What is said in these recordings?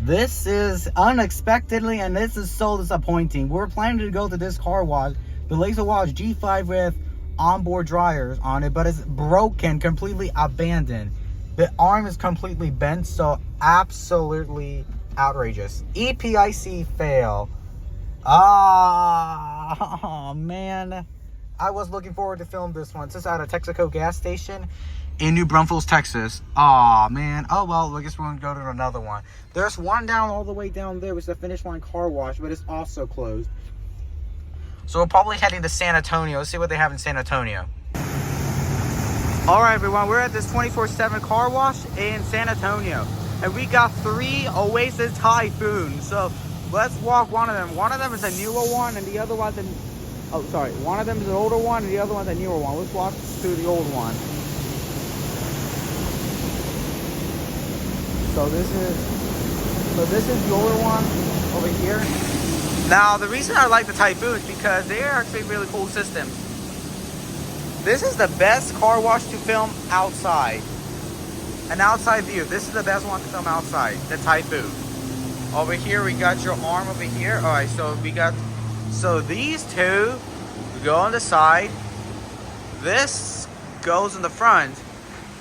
This is unexpectedly, and this is so disappointing. We're planning to go to this car wash, the Laser Wash G5 with onboard dryers on it, but it's broken, completely abandoned. The arm is completely bent, so absolutely outrageous. EPIC fail. Ah, man. I was looking forward to film this one. This is at a Texaco gas station in New Braunfels, Texas. Aw, man. Oh, well, I guess we're going to go to another one. There's one down all the way down there, which is the Finish Line Car Wash, but it's also closed. So we're probably heading to San Antonio. Let's see what they have in San Antonio. All right, everyone. We're at this 24/7 car wash in San Antonio. And we got 3 Oasis typhoons. So let's walk one of them. One of them is a newer one, and the other one's one of them is an older one, and the other one's a newer one. Let's walk through the old one. So this is the older one over here. Now, the reason I like the typhoons because they're actually really cool systems. This is the best car wash to film outside. An outside view. This is the best one to film outside. The typhoon. Over here, we got your arm over here. All right, so these two go on the side. This goes in the front,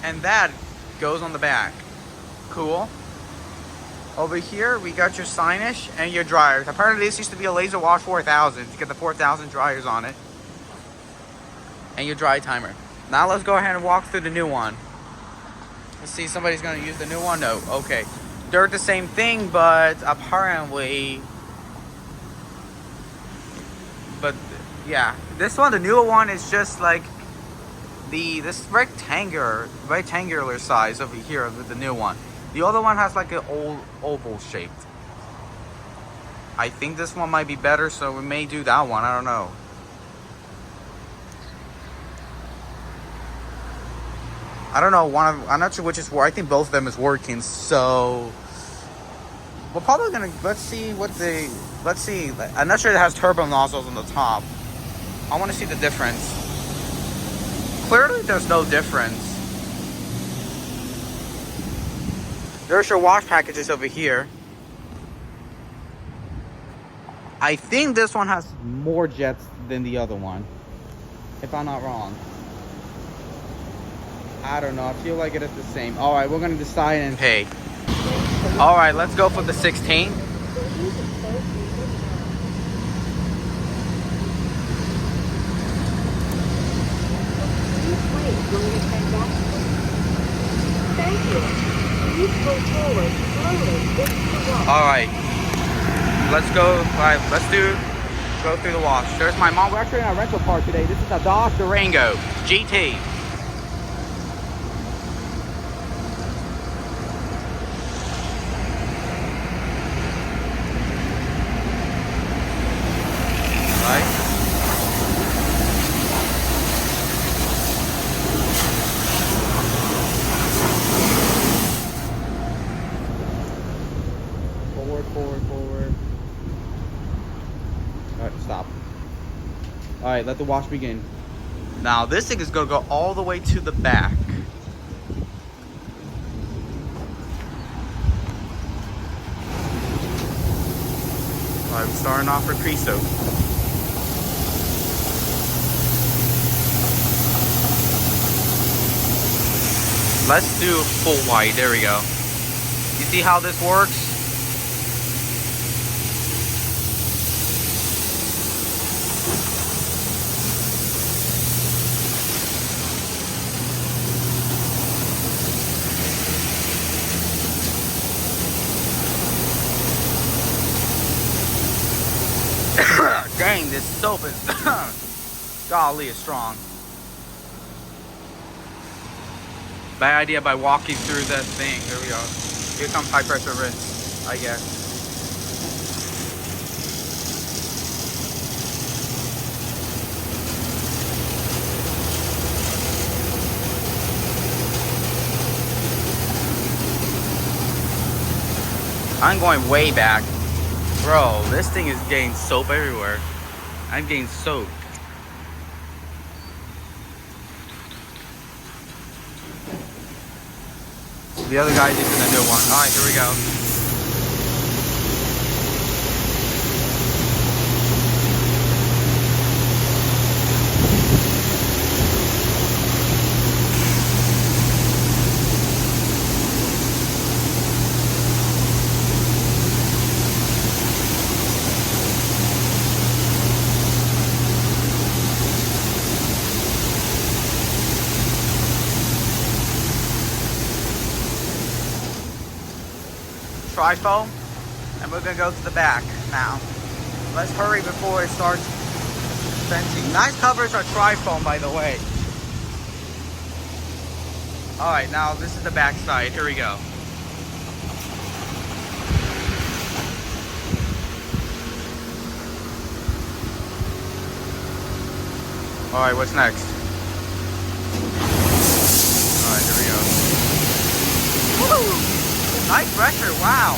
and that goes on the back. Cool. Over here, we got your signage and your dryers. Apparently, this used to be a Laser Wash 4000 to get the 4000 dryers on it. And your dry timer. Now let's go ahead and walk through the new one. Let's see, somebody's going to use the new one? No. Okay. They're the same thing, but apparently... But, yeah. This one, the newer one, is just like this rectangular size over here with the new one. The other one has like an old oval shaped. I think this one might be better, so we may do that one. I don't know. I don't know. I'm not sure which is where. I think both of them is working. So we're probably gonna let's see. I'm not sure it has turbo nozzles on the top. I want to see the difference. Clearly, there's no difference. There's your wash packages over here. I think this one has more jets than the other one, if I'm not wrong. I don't know. I feel like it is the same. All right, we're going to decide and pay. All right, let's go for the 16. All right, let's go. All right, go through the wash. There's my mom. We're actually in a rental car today. This is a Dodge Durango GT. Forward. Alright, stop. Alright, let the wash begin. Now, this thing is going to go all the way to the back. Alright, we're starting off with pre-soak. Let's do full white. There we go. You see how this works? Dang, this soap is golly, it's strong. Bad idea by walking through that thing. There we go. Here comes high pressure rinse, I guess. I'm going way back. Bro, this thing is getting soap everywhere. I'm getting soaked. The other guy's using a new one. Alright, here we go. tri-foam, and we're gonna go to the back now. Let's hurry before it starts venting. Nice covers are tri-foam, by the way. All right, now this is the back side. Here we go. All right, what's next? All right, here we go. Woo! Nice pressure, wow.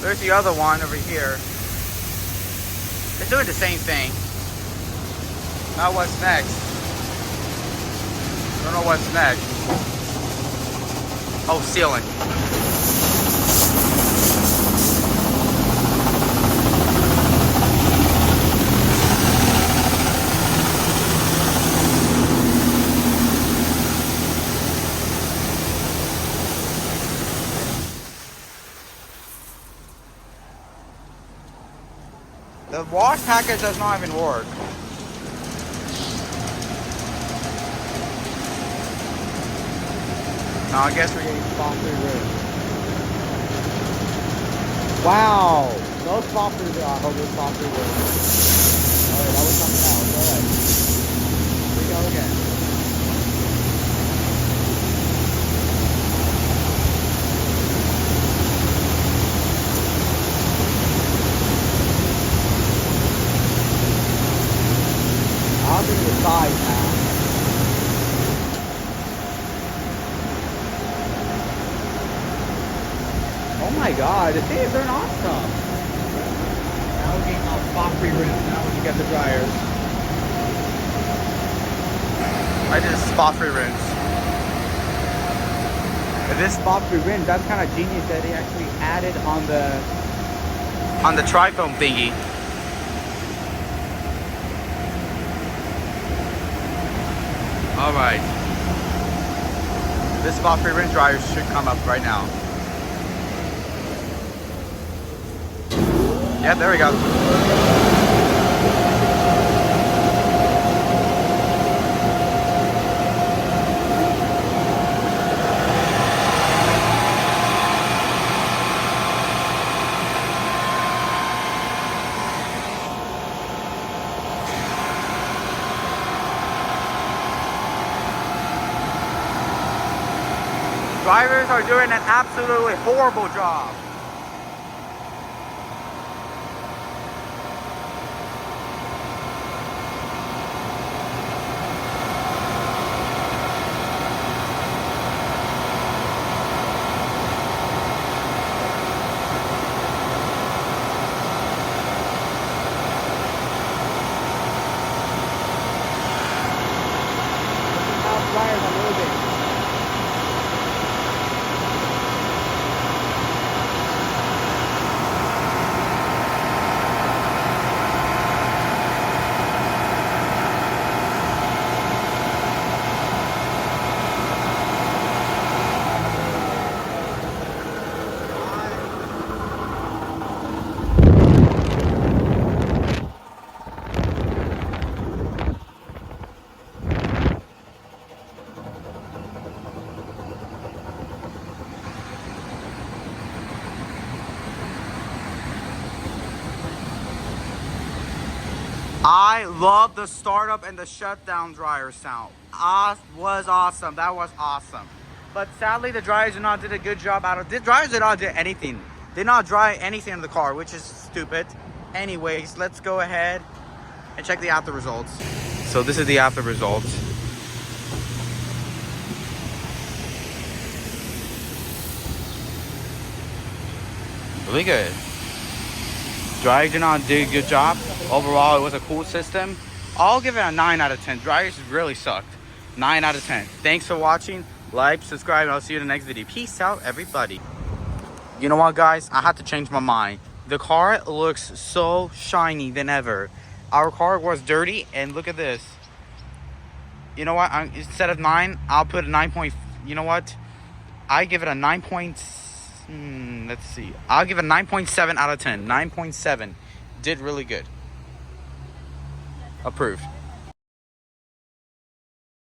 There's the other one over here. It's doing the same thing. Now what's next? Don't know what's next. Oh, sealing. The wash package does not even work. Now I guess we're getting spot-free rims. Wow! No spot-free rims. I hope it's spot-free rims. Alright, that was something else. Alright. Here we go again. I'll do the size now. Oh my god, they're awesome. Now we're getting all spot-free rims now when you get the dryers. I did spot-free rims. But this spot-free rim, that's kind of genius that they actually added on the tri-foam thingy. Alright. This spot-free rim dryer should come up right now. Yeah, there we go. Drivers are doing an absolutely horrible job. I love the startup and the shutdown dryer sound. Was awesome. That was awesome. But sadly, the dryers did not did a good job the dryers did not do anything. Did not dry anything in the car, which is stupid. Anyways, let's go ahead and check the after results. So this is the after results. Really good. Dryers did not do a good job. Overall, it was a cool system. I'll give it a 9 out of 10. Dryers really sucked. 9 out of 10. Thanks for watching. Like, subscribe, and I'll see you in the next video. Peace out, everybody. You know what, guys? I had to change my mind. The car looks so shiny than ever. Our car was dirty, and look at this. You know what? Instead of 9, I'll put a 9 point... You know what? I give it a 9.6 let's see. I'll give it 9.7 out of 10. 9.7. Did really good. Approved.